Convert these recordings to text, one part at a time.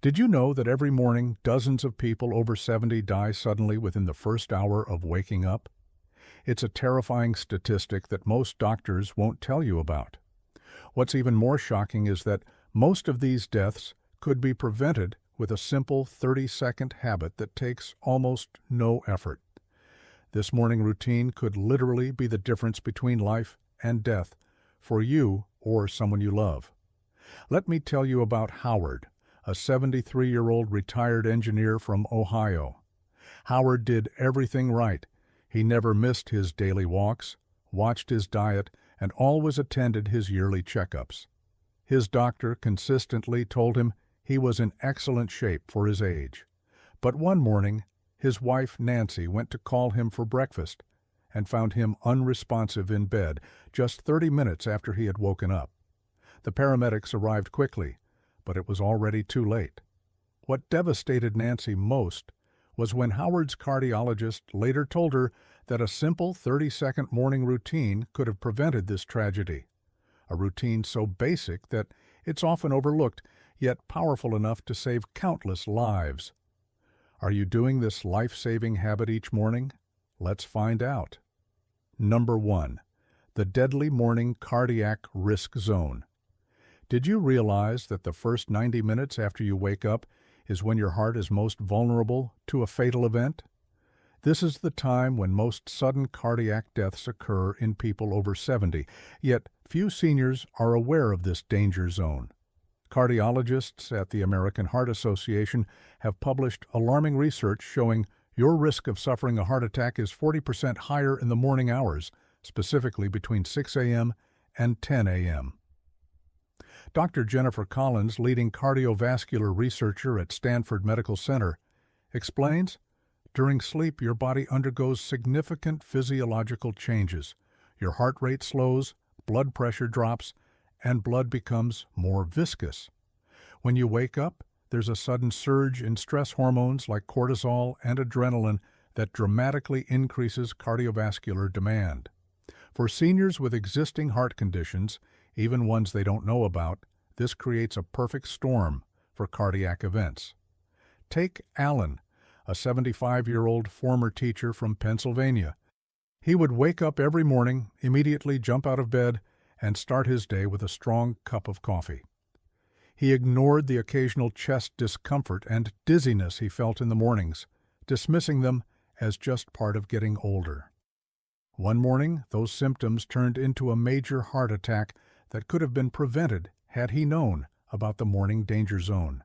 Did you know that every morning dozens of people over 70 die suddenly within the first hour of waking up? It's a terrifying statistic that most doctors won't tell you about. What's even more shocking is that most of these deaths could be prevented with a simple 30-second habit that takes almost no effort. This morning routine could literally be the difference between life and death for you or someone you love. Let me tell you about Howard, a 73-year-old retired engineer from Ohio. Howard did everything right. He never missed his daily walks, watched his diet, and always attended his yearly checkups. His doctor consistently told him he was in excellent shape for his age. But one morning, his wife Nancy went to call him for breakfast and found him unresponsive in bed just 30 minutes after he had woken up. The paramedics arrived quickly, but it was already too late. What devastated Nancy most was when Howard's cardiologist later told her that a simple 30-second morning routine could have prevented this tragedy. A routine so basic that it's often overlooked, yet powerful enough to save countless lives. Are you doing this life-saving habit each morning? Let's find out. Number 1. The deadly morning cardiac risk zone. Did you realize that the first 90 minutes after you wake up is when your heart is most vulnerable to a fatal event? This is the time when most sudden cardiac deaths occur in people over 70, yet few seniors are aware of this danger zone. Cardiologists at the American Heart Association have published alarming research showing your risk of suffering a heart attack is 40% higher in the morning hours, specifically between 6 a.m. and 10 a.m. Dr. Jennifer Collins, leading cardiovascular researcher at Stanford Medical Center, explains, during sleep your body undergoes significant physiological changes. Your heart rate slows, blood pressure drops, and blood becomes more viscous. When you wake up, there's a sudden surge in stress hormones like cortisol and adrenaline that dramatically increases cardiovascular demand. For seniors with existing heart conditions, even ones they don't know about, this creates a perfect storm for cardiac events. Take Alan, a 75-year-old former teacher from Pennsylvania. He would wake up every morning, immediately jump out of bed, and start his day with a strong cup of coffee. He ignored the occasional chest discomfort and dizziness he felt in the mornings, dismissing them as just part of getting older. One morning, those symptoms turned into a major heart attack that could have been prevented had he known about the morning danger zone.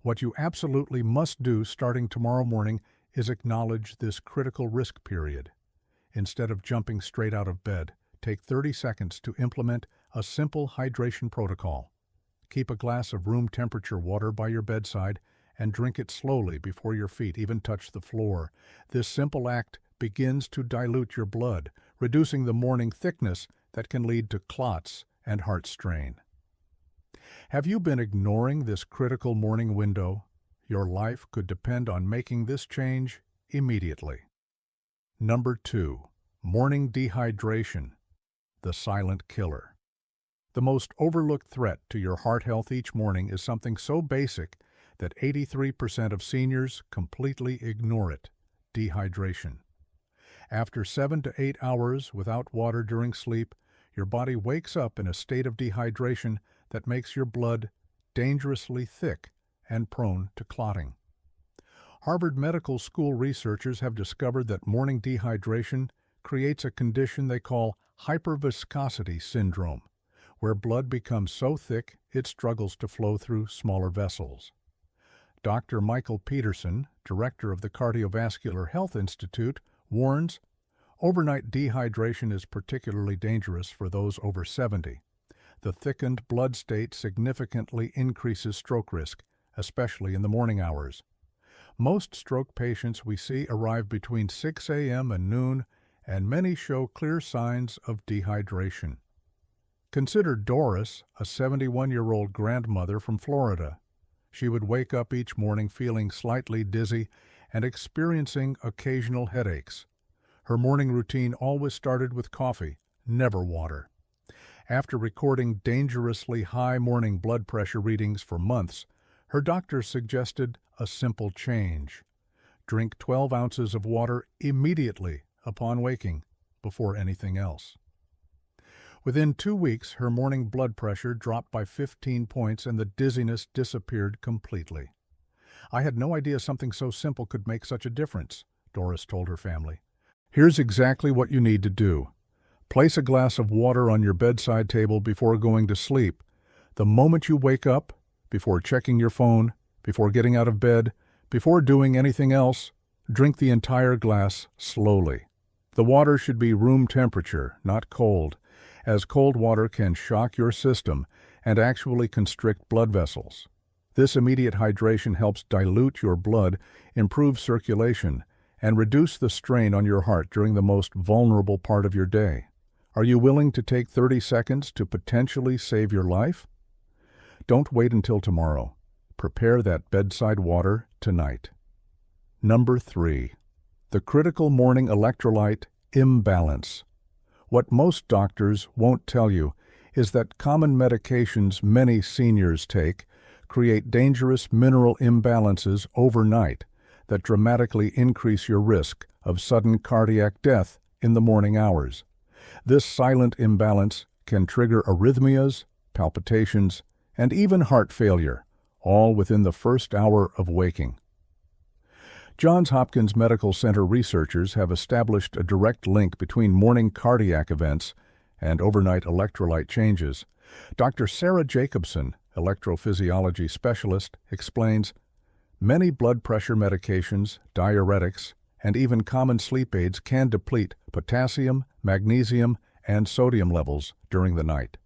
What you absolutely must do starting tomorrow morning is acknowledge this critical risk period. Instead of jumping straight out of bed, take 30 seconds to implement a simple hydration protocol. Keep a glass of room temperature water by your bedside and drink it slowly before your feet even touch the floor. This simple act begins to dilute your blood, reducing the morning thickness that can lead to clots and heart strain. Have you been ignoring this critical morning window? Your life could depend on making this change immediately. Number 2. Morning dehydration, the silent killer. The most overlooked threat to your heart health each morning is something so basic that 83% of seniors completely ignore it: dehydration. After 7 to 8 hours without water during sleep, your body wakes up in a state of dehydration that makes your blood dangerously thick and prone to clotting. Harvard Medical School researchers have discovered that morning dehydration creates a condition they call hyperviscosity syndrome, where blood becomes so thick it struggles to flow through smaller vessels. Dr. Michael Peterson, director of the Cardiovascular Health Institute, warns, overnight dehydration is particularly dangerous for those over 70. The thickened blood state significantly increases stroke risk, especially in the morning hours. Most stroke patients we see arrive between 6 a.m. and noon, and many show clear signs of dehydration. Consider Doris, a 71-year-old grandmother from Florida. She would wake up each morning feeling slightly dizzy and experiencing occasional headaches. Her morning routine always started with coffee, never water. After recording dangerously high morning blood pressure readings for months, Her doctor suggested a simple change. Drink 12 ounces of water immediately upon waking, before anything else. Within 2 weeks, her morning blood pressure dropped by 15 points and the dizziness disappeared completely. "I had no idea something so simple could make such a difference," Doris told her family. "Here's exactly what you need to do. Place a glass of water on your bedside table before going to sleep. The moment you wake up, before checking your phone, before getting out of bed, before doing anything else, drink the entire glass slowly. The water should be room temperature, not cold, as cold water can shock your system and actually constrict blood vessels. This immediate hydration helps dilute your blood, improve circulation, and reduce the strain on your heart during the most vulnerable part of your day. Are you willing to take 30 seconds to potentially save your life? Don't wait until tomorrow. Prepare that bedside water tonight." Number 3. The critical morning electrolyte imbalance. What most doctors won't tell you is that common medications many seniors take create dangerous mineral imbalances overnight that dramatically increase your risk of sudden cardiac death in the morning hours. This silent imbalance can trigger arrhythmias, palpitations, and even heart failure, all within the first hour of waking. Johns Hopkins Medical Center researchers have established a direct link between morning cardiac events and overnight electrolyte changes. Dr. Sarah Jacobson, electrophysiology specialist, explains, "Many blood pressure medications, diuretics, and even common sleep aids can deplete potassium, magnesium, and sodium levels during the night.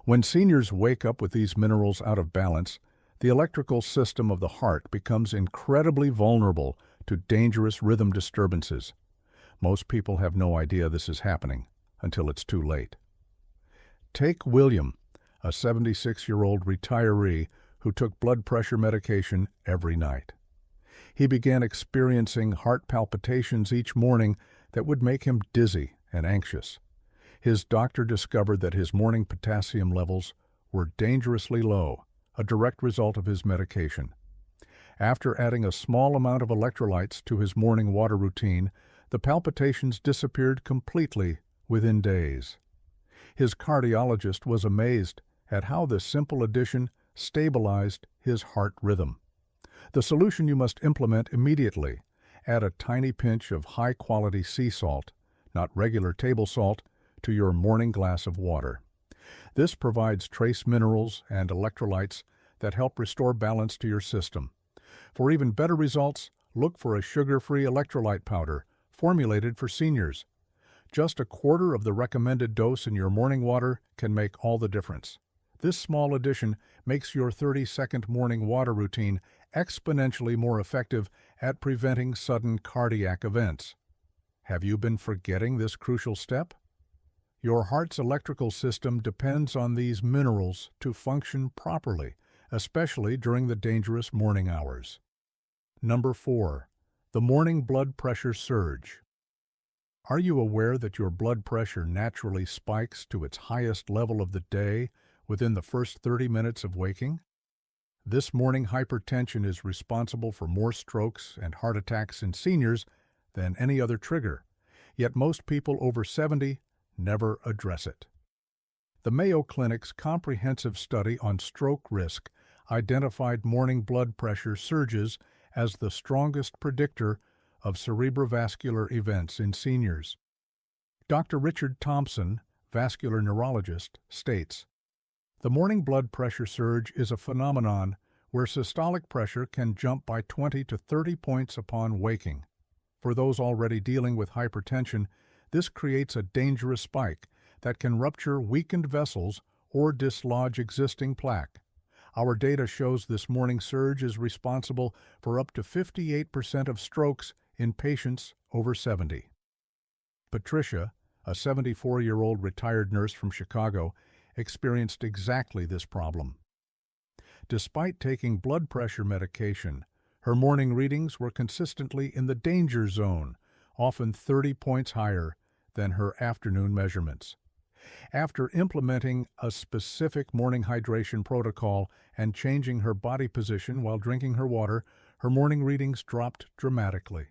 When seniors wake up with these minerals out of balance, the electrical system of the heart becomes incredibly vulnerable to dangerous rhythm disturbances. Most people have no idea this is happening until it's too late." Take William, a 76-year-old retiree who took blood pressure medication every night. He began experiencing heart palpitations each morning that would make him dizzy and anxious. His doctor discovered that his morning potassium levels were dangerously low, a direct result of his medication. After adding a small amount of electrolytes to his morning water routine, the palpitations disappeared completely within days. His cardiologist was amazed at how this simple addition stabilized his heart rhythm. The solution you must implement immediately: add a tiny pinch of high-quality sea salt, not regular table salt, to your morning glass of water. This provides trace minerals and electrolytes that help restore balance to your system. For even better results, look for a sugar-free electrolyte powder formulated for seniors. Just a quarter of the recommended dose in your morning water can make all the difference. This small addition makes your 30-second morning water routine exponentially more effective at preventing sudden cardiac events. Have you been forgetting this crucial step? Your heart's electrical system depends on these minerals to function properly, especially during the dangerous morning hours. Number 4. The morning blood pressure surge. Are you aware that your blood pressure naturally spikes to its highest level of the day within the first 30 minutes of waking? This morning hypertension is responsible for more strokes and heart attacks in seniors than any other trigger, yet most people over 70 never address it. The Mayo Clinic's comprehensive study on stroke risk identified morning blood pressure surges as the strongest predictor of cerebrovascular events in seniors. Dr. Richard Thompson, vascular neurologist, states, "The morning blood pressure surge is a phenomenon where systolic pressure can jump by 20 to 30 points upon waking. For those already dealing with hypertension, this creates a dangerous spike that can rupture weakened vessels or dislodge existing plaque. Our data shows this morning surge is responsible for up to 58% of strokes in patients over 70. Patricia, a 74-year-old retired nurse from Chicago, experienced exactly this problem. Despite taking blood pressure medication, her morning readings were consistently in the danger zone, often 30 points higher than her afternoon measurements. After implementing a specific morning hydration protocol and changing her body position while drinking her water, her morning readings dropped dramatically.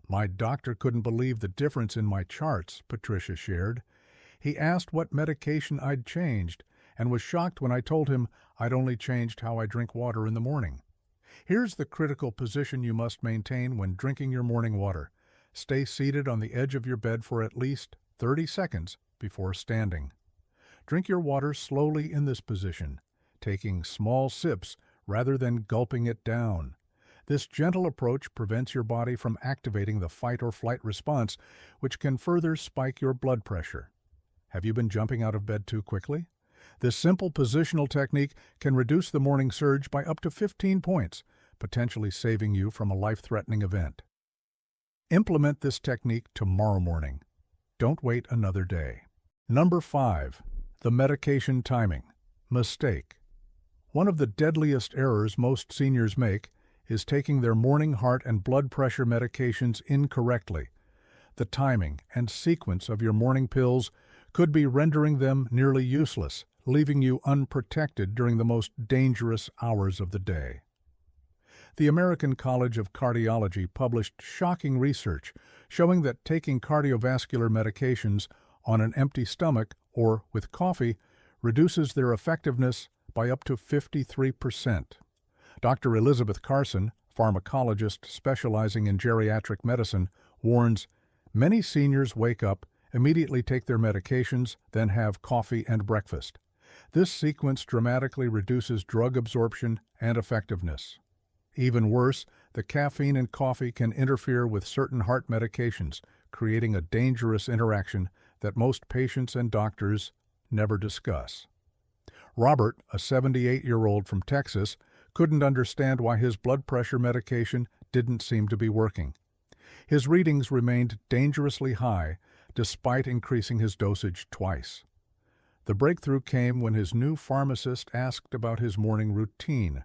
"My doctor couldn't believe the difference in my charts," Patricia shared. "He asked what medication I'd changed and was shocked when I told him I'd only changed how I drink water in the morning." Here's the critical position you must maintain when drinking your morning water. Stay seated on the edge of your bed for at least 30 seconds before standing. Drink your water slowly in this position, taking small sips rather than gulping it down. This gentle approach prevents your body from activating the fight or flight response, which can further spike your blood pressure. Have you been jumping out of bed too quickly? This simple positional technique can reduce the morning surge by up to 15 points, potentially saving you from a life-threatening event. Implement this technique tomorrow morning. Don't wait another day. Number 5. The medication timing. Mistake. One of the deadliest errors most seniors make is taking their morning heart and blood pressure medications incorrectly. The timing and sequence of your morning pills could be rendering them nearly useless, leaving you unprotected during the most dangerous hours of the day. The American College of Cardiology published shocking research showing that taking cardiovascular medications on an empty stomach or with coffee reduces their effectiveness by up to 53%. Dr. Elizabeth Carson, pharmacologist specializing in geriatric medicine, warns many seniors wake up, immediately take their medications, then have coffee and breakfast. This sequence dramatically reduces drug absorption and effectiveness. Even worse, the caffeine in coffee can interfere with certain heart medications, creating a dangerous interaction that most patients and doctors never discuss. Robert, a 78-year-old from Texas, couldn't understand why his blood pressure medication didn't seem to be working. His readings remained dangerously high, despite increasing his dosage twice. The breakthrough came when his new pharmacist asked about his morning routine.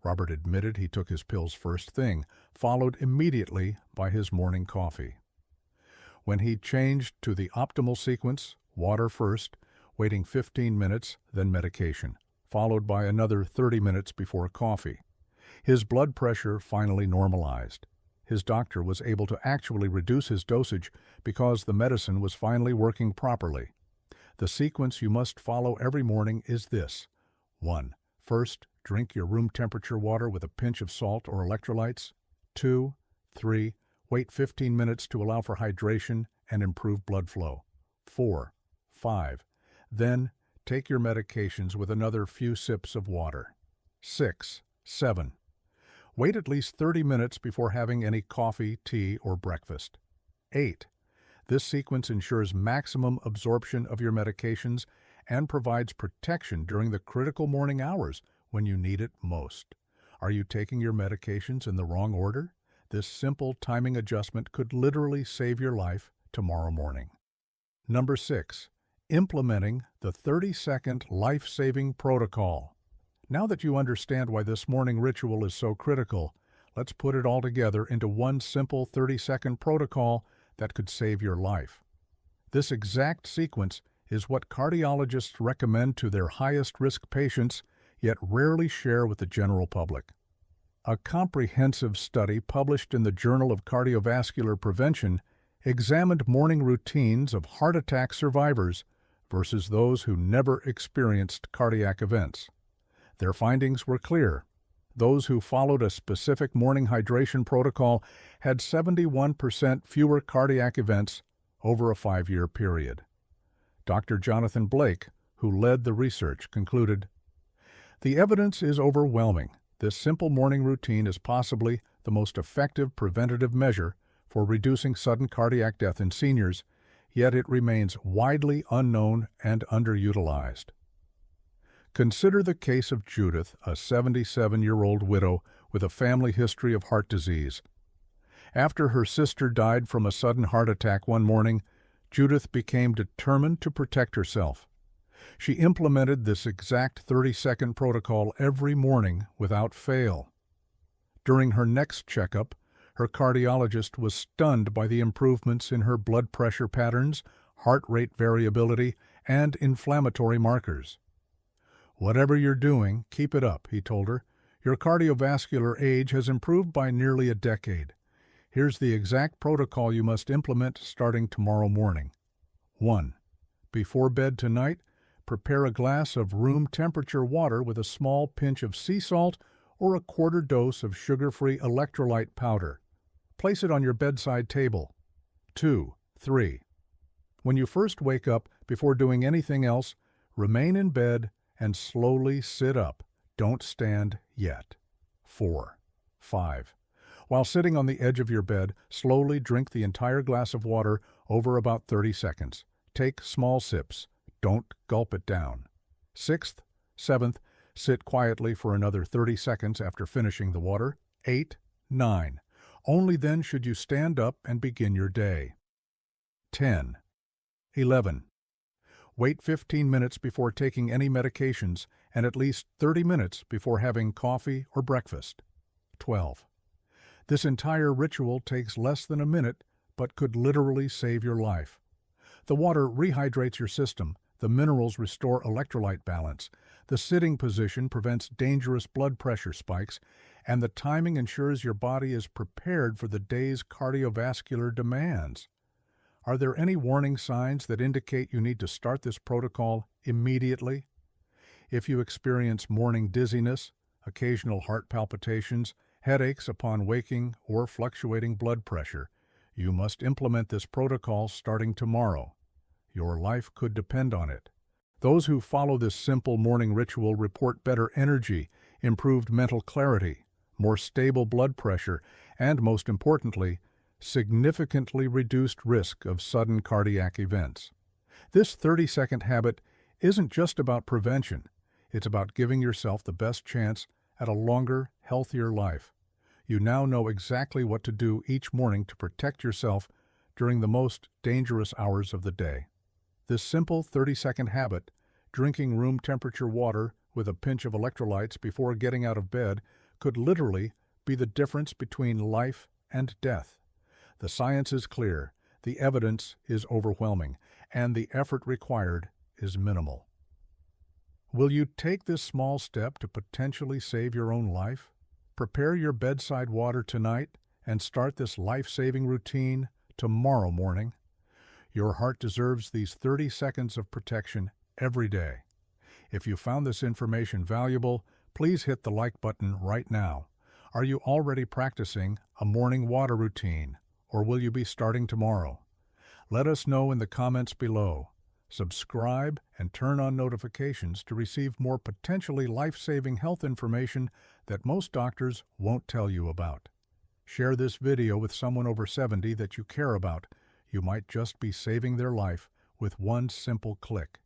Robert admitted he took his pills first thing, followed immediately by his morning coffee. When he changed to the optimal sequence, water first, waiting 15 minutes, then medication, followed by another 30 minutes before coffee, his blood pressure finally normalized. His doctor was able to actually reduce his dosage because the medicine was finally working properly. The sequence you must follow every morning is this. 1. First, drink your room temperature water with a pinch of salt or electrolytes. 2. 3. Wait 15 minutes to allow for hydration and improve blood flow. 4. 5. Then, take your medications with another few sips of water. 6. 7. Wait at least 30 minutes before having any coffee, tea, or breakfast. 8. This sequence ensures maximum absorption of your medications and provides protection during the critical morning hours when you need it most. Are you taking your medications in the wrong order? This simple timing adjustment could literally save your life tomorrow morning. Number 6. Implementing the 30-second life-saving protocol. Now that you understand why this morning ritual is so critical, let's put it all together into one simple 30-second protocol that could save your life. This exact sequence is what cardiologists recommend to their highest-risk patients, yet rarely share with the general public. A comprehensive study published in the Journal of Cardiovascular Prevention examined morning routines of heart attack survivors versus those who never experienced cardiac events. Their findings were clear. Those who followed a specific morning hydration protocol had 71% fewer cardiac events over a 5-year period. Dr. Jonathan Blake, who led the research, concluded, "The evidence is overwhelming. This simple morning routine is possibly the most effective preventative measure for reducing sudden cardiac death in seniors, yet it remains widely unknown and underutilized." Consider the case of Judith, a 77-year-old widow with a family history of heart disease. After her sister died from a sudden heart attack one morning, Judith became determined to protect herself. She implemented this exact 30-second protocol every morning without fail. During her next checkup, her cardiologist was stunned by the improvements in her blood pressure patterns, heart rate variability, and inflammatory markers. "Whatever you're doing, keep it up," he told her. "Your cardiovascular age has improved by nearly a decade. Here's the exact protocol you must implement starting tomorrow morning. 1. Before bed tonight, prepare a glass of room temperature water with a small pinch of sea salt or a quarter dose of sugar-free electrolyte powder. Place it on your bedside table. 2. 3. When you first wake up, before doing anything else, remain in bed and slowly sit up. Don't stand yet. 4. 5. While sitting on the edge of your bed, slowly drink the entire glass of water over about 30 seconds. Take small sips. Don't gulp it down. 6th, 7th, sit quietly for another 30 seconds after finishing the water. 8, 9. Only then should you stand up and begin your day. 10. 11. Wait 15 minutes before taking any medications and at least 30 minutes before having coffee or breakfast. 12. This entire ritual takes less than a minute, but could literally save your life. The water rehydrates your system, the minerals restore electrolyte balance, the sitting position prevents dangerous blood pressure spikes, and the timing ensures your body is prepared for the day's cardiovascular demands. Are there any warning signs that indicate you need to start this protocol immediately? If you experience morning dizziness, occasional heart palpitations, headaches upon waking, or fluctuating blood pressure, you must implement this protocol starting tomorrow. Your life could depend on it. Those who follow this simple morning ritual report better energy, improved mental clarity, more stable blood pressure, and most importantly, significantly reduced risk of sudden cardiac events. This 30-second habit isn't just about prevention. It's about giving yourself the best chance at a longer, healthier life. You now know exactly what to do each morning to protect yourself during the most dangerous hours of the day. This simple 30-second habit, drinking room temperature water with a pinch of electrolytes before getting out of bed, could literally be the difference between life and death. The science is clear, the evidence is overwhelming, and the effort required is minimal. Will you take this small step to potentially save your own life? Prepare your bedside water tonight and start this life-saving routine tomorrow morning. Your heart deserves these 30 seconds of protection every day. If you found this information valuable, please hit the like button right now. Are you already practicing a morning water routine, or will you be starting tomorrow? Let us know in the comments below. Subscribe and turn on notifications to receive more potentially life-saving health information that most doctors won't tell you about. Share this video with someone over 70 that you care about. You might just be saving their life with one simple click.